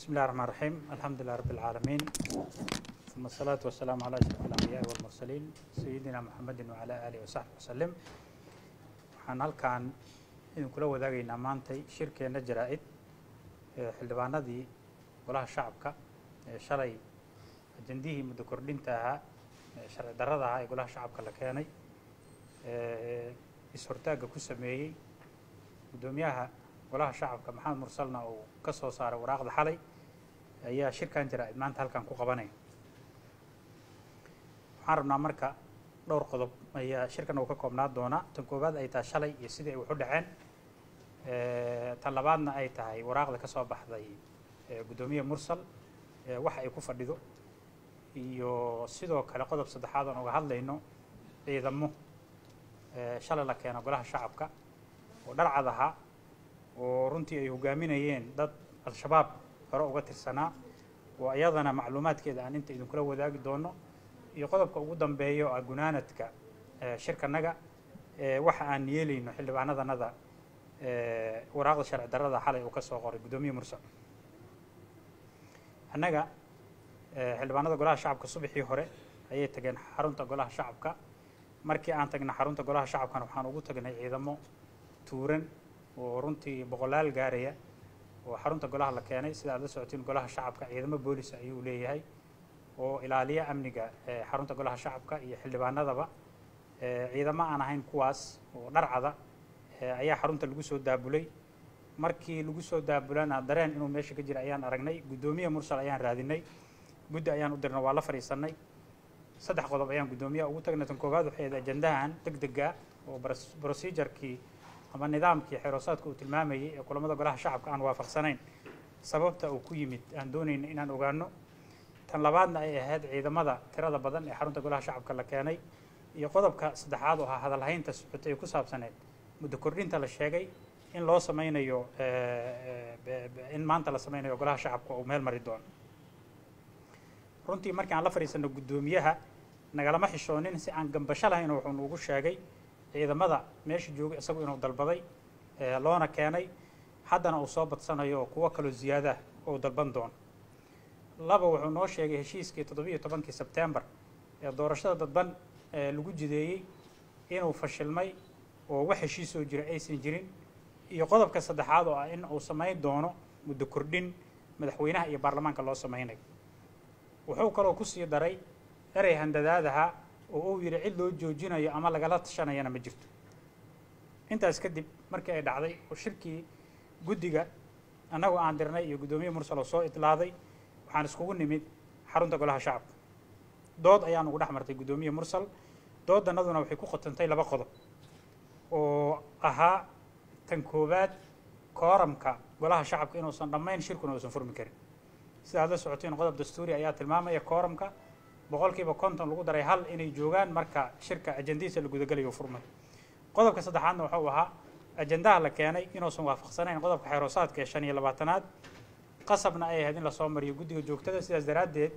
بسم الله الرحمن الرحيم. الحمد لله رب العالمين، ثم الصلاة والسلام على أشرف الأنبياء والمرسلين سيدنا محمد وعلى آله وصحبه وسلم. waxaan halkaan idinkula wadaagaynaa maantay shirkeena jaraa'id xildhibaanadii golaha shacabka shalay ajandihii muddo kordhinta ahaa sharci darrada ahaa ee golaha shacabka la keenay is-hortaagga ku sameeyey gudoomiyaha golaha shacabka maxamed mursalna uu ka soo saaray waraaqda xalay ayaa shirkan jaraa'id maanta halkan ku qabanaya. waxaan rabnaa marka dhowr qodob ayaa shirkan uu ka koobnaa doonaa. tan koowaad ay tahay shalay iyo sidii ay wax u dhaceen, tan labaadna ay tahay waraaqda ka soo baxday gudoomiye mursal waxa ay ku fadhido, iyo sidoo kale qodob saddexaad oon uga hadlayno ciidamo shalay la keeno golaha shacabka oo dharcad ahaa oo runtii ay hogaaminayeen dad al-shabaab hore uga tirsanaa, oo iyadana macluumaadkeeda aan inta idinkula wadaagi doono, iyo qodobka ugu dambeeya oo ah gunaanadka shirkanaga waxa aan yeelayno xildhibaanadanada waraaqda sharci darrada xalay uu ka soo qoray gudoomiye mursal. annaga xildhibaanada golaha shacabka subaxii hore ayay tageen xarunta golaha shacabka. markii aan tagna xarunta golaha shacabkana waxaan ugu tagnay ciidamo tuuran oo runtii boqolaal gaaraya oo xarunta golaha la keenay. sida aad la socotiin golaha shacabka ciidamo boolis ayuu leeyahay oo ilaaliya amniga xarunta golaha shacabka iyo xildhibaanadaba. ciidamo aan ahayn kuwaas oo dharcada ayaa xarunta lagu soo daabulay. markii lagu soo daabulana dareen inuu meesha ka jira ayaan aragnay. gudoomiye mursal ayaan raadinay, guddi ayaan u dirnay, waa la fadhiisanay. 3 qodob ayaan gudoomiyaha ugu tagnay. tan koowaad waxay ahayd ajandahan degdega oo procedure-kii ama nidaamkii xeeroosaadka uu tilmaamayay ee kulamada golaha shacabka aan waafaqsanayn, sababta uu ku yimid aan doonayno inaan ogaano. tan labaadna ay ahayd ciidamada tirada badan ee xarunta golaha shacabka la keenay, iyo qodobka saddexaad oo ahaa hadalhaynta socotay ee ku saabsaneed muddo kordhinta la sheegay in loo samaynayo in maanta la samaynayo golaha shacabka uu meel mari doono. runtii markii aan la fadhiisano gudoomiyaha nagalama xishoonin, si aan gambasho lahayn wuxuu nuugu sheegay ciidamada meesha jooga isagu inuu dalbaday loona keenay, haddana uu soo badsanayo kuwo kaloo ziyaada oo dalban doono. laba, wuxuu noo sheegay heshiiskii 17 Sebtembar ee doorashada dadban lagu jideeyey inuu fashilmay oo wax heshiis soo jira aysan jirin, iyo qodobka saddexaad oo ah in uu samayn doono muddo kordhin madaxweynaha iyo baarlamaanka loo samaynayo. wuxuu kaloo ku sii daray erey handadaadaha oo uu yidhi cid loo joojinayo ama lagala tashanayana ma jirto. intaas kadib markii ay dhacday oo shirkii guddiga annagu aan dirnay iyo gudoomiye mursal oo soo itlaaday, waxaan iskugu nimid xarunta golaha shacabka. dood ayaan ugu dhex martay gudoomiye mursal. dooddanaduna waxay ku qotantay 2 qodob oo ahaa tan koowaad kooramka golaha shacabka inuusan dhammayn, shirkuna uusan furmi karin. sida aad la socotiin qodob dastuuri ayaa tilmaamaya kooramka 50% lagu daray 1 inay joogaan marka shirka ajandihiisa la gudagalayo furmay. qodobka saddexaadna wuxuu ahaa ajandaha la keenay inuusan waafaqsanayn qodobka xeeroosaadka ee 25aad, qasabna ay ahayd in la soo mariyo guddiga joogtada. sidaas daraaddeed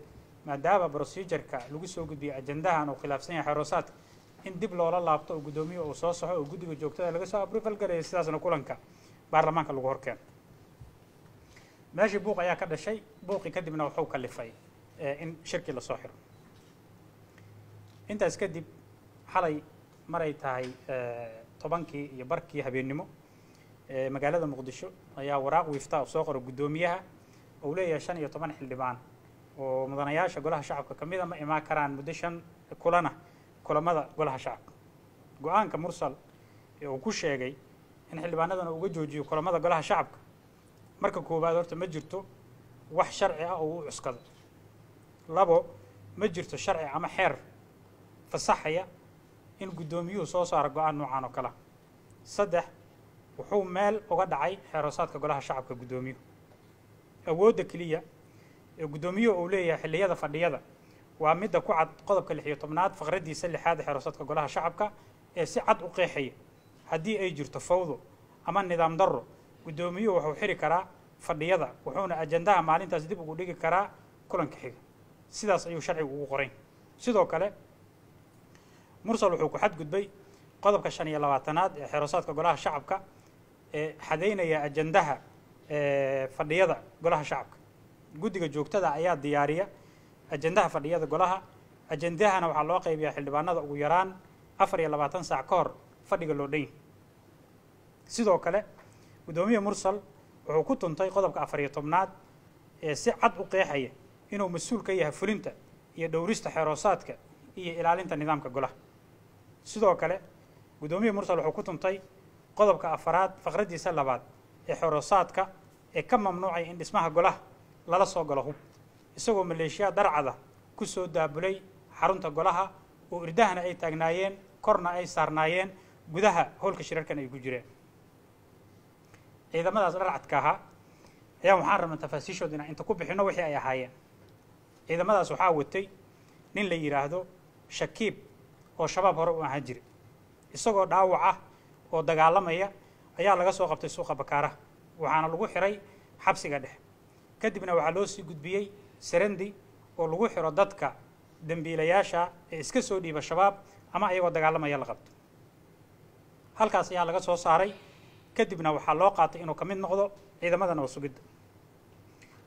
maadaama procedure-ka lagu soo gudbiyey ajandahan uu khilaafsan yahay xeeroosaadka, in dib loola laabto oo gudoomiyuhu uu soo saxo oo guddiga joogtada laga soo approval gareeyo, sidaasna kulanka baarlamaanka lagu horkeeno. meeshii buuq ayaa ka dhashay. buuqii kadibna wuxuu kalifay in shirkii lasoo xiro. intaas kadib xalay maray tahay 10kii iyo barkii habeennimo magaalada muqdisho ayaa waraaq wiifta soo qoray gudoomiyaha oo leeyahay 15 xildhibaan oo mudanayaasha golaha shacabka ka mid ah ma imaan karaan muddo 5 kulamada golaha shacabka. go-aanka mursal ee uu ku sheegay in xildhibaanadana uga joojiyo kulamada golaha shacabka, marka koowaad horta ma jirto wax sharci ah oo uu cuskado. 2, ma jirto sharci ama xeer fasaxaya in gudoomiyuhu soo saaro go-aan noocan oo kale. 3, wuxuu meel uga dhacay xeeroosaadka golaha shacabka gudoomiyuhu. awoodda keliya ee gudoomiyuhu uu leeyahay xilliyada fadhiyada waa midda ku cad qodobka 16aad faqradiisa 6aad ee xeeroosaadka golaha shacabka ee si cad u qeexaya haddii ay jirto fawdo ama nidaam darro, gudoomiyuhu wuxuu xiri karaa fadhiyada, wuxuuna ajandaha maalintaas dib ugu dhigi karaa kulanka xiga. sidaas ayuu sharcigu ugu qorayn. sidoo kale mursal wuxuu ku xadgudbay qodobka 25aad ee xeeroosaadka golaha shacabka ee xadeynaya ajandaha fadhiyada golaha shacabka. guddiga joogtada ayaa diyaariya ajendaha fadhiyada golaha. ajendahana waxaa loo qaybiyaa xildhibaanada ugu yaraan 24 saac ka hor fadhiga loo dhan yahay. sidoo kale gudoomiye mursal wuxuu ku tuntay qodobka 14aad ee si cad u qeexaya inuu mas'uul ka yahay fulinta iyo dhowrista xeeroosaadka iyo ilaalinta nidaamka golaha. sidoo kale gudoomiye mursal wuxuu ku tuntay qodobka 4aad faqradiisa 2aad ee xeeroosaadka ee ka mamnuucay in dhismaha golaha lala soo galo hub, isagoo maleeshiya darcada ku soo daabulay xarunta golaha oo irdahana ay taagnaayeen, korna ay saarnaayeen, gudaha howlka shirarkan ay ku jireen. ciidamadaas darcadka ahaa ayaa waxaan rabnaa tafaasiishooda inaan inta ku bixino wixii ay ahaayeen. ciidamadaas waxaa watay nin la yiraahdo Shakiib oo shabaab hore u ahaan jiray, isagoo dhaawac ah oo dagaalamaya ayaa laga soo qabtay suuqa Bakaaraha, waxaana lagu xiray xabsiga dhexe. kadibna waxaa loo sii gudbiyey Sarandi oo lagu xiro dadka dambiilayaasha ee iska soo dhiiba shabaab ama ayagoo dagaalamaya la qabto. halkaas ayaa laga soo saaray, kadibna waxaa loo qaatay inuu ka mid noqdo ciidamada nabad sugidda.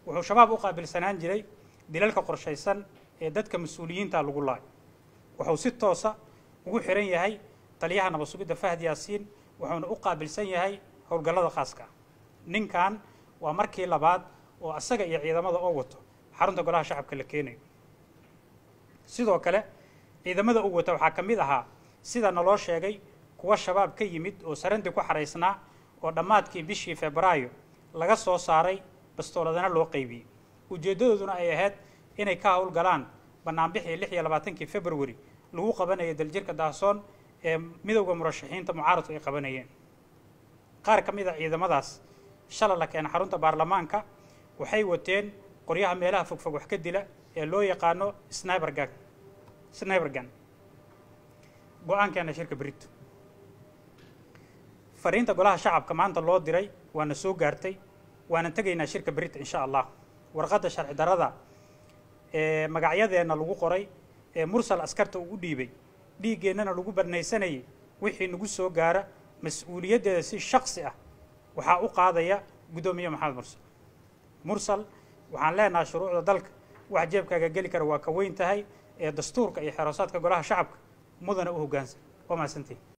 wuxuu shabaab u qaabilsanaan jiray dilalka qorshaysan ee dadka mas'uuliyiinta lagu laayo. wuxuu si toosa ugu xiran yahay taliyaha nabad sugidda Fahad Yaasiin, wuxuuna u qaabilsan yahay howlgallada khaaska ah. ninkan waa markii labaad oo asaga iyo ciidamada oo wato xarunta golaha shacabka la keenayo. sidoo kale ciidamada uu wata waxaa ka mid ahaa sida naloo sheegay kuwa shabaab ka yimid oo Sarandi ku xaraysnaa oo dhammaadkii bishii Febraayo laga soo saaray bastooladana loo qaybiyey. ujeedadooduna ay ahayd inay ka howlgalaan banaanbixii 26 February lagu qabanayay daljirka Dahsoon ee midowga murashaxiinta mucaaradku ay qabanayeen. qaar ka mid ah ciidamadaas shalay la keenay xarunta baarlamaanka waxay wateen qoryaha meelaha fogfog wax ka dila ee loo yaqaano sniper gun. go'aankeena shirka Brito fariinta golaha shacabka maanta loo diray waana soo gaartay, waana tagaynaa shirka Brito insha Allah. warqadda sharci darada ee magacyadeena lagu qoray ee mursal askarta ugu dhiibay dhiigeennana lagu barnaysanayay wixii nagu soo gaara mas'uuliyaddeeda si shakhsi ah waxaa u qaadaya gudoomiye maxamed mursal. waxaan leenahay shuruucda dalka wax jeebkaaga geli kara waa ka weyn tahay ee dastuurka iyo xeeroosaadka golaha shacabka mudana u hoggaansan. waa mahadsantihiin.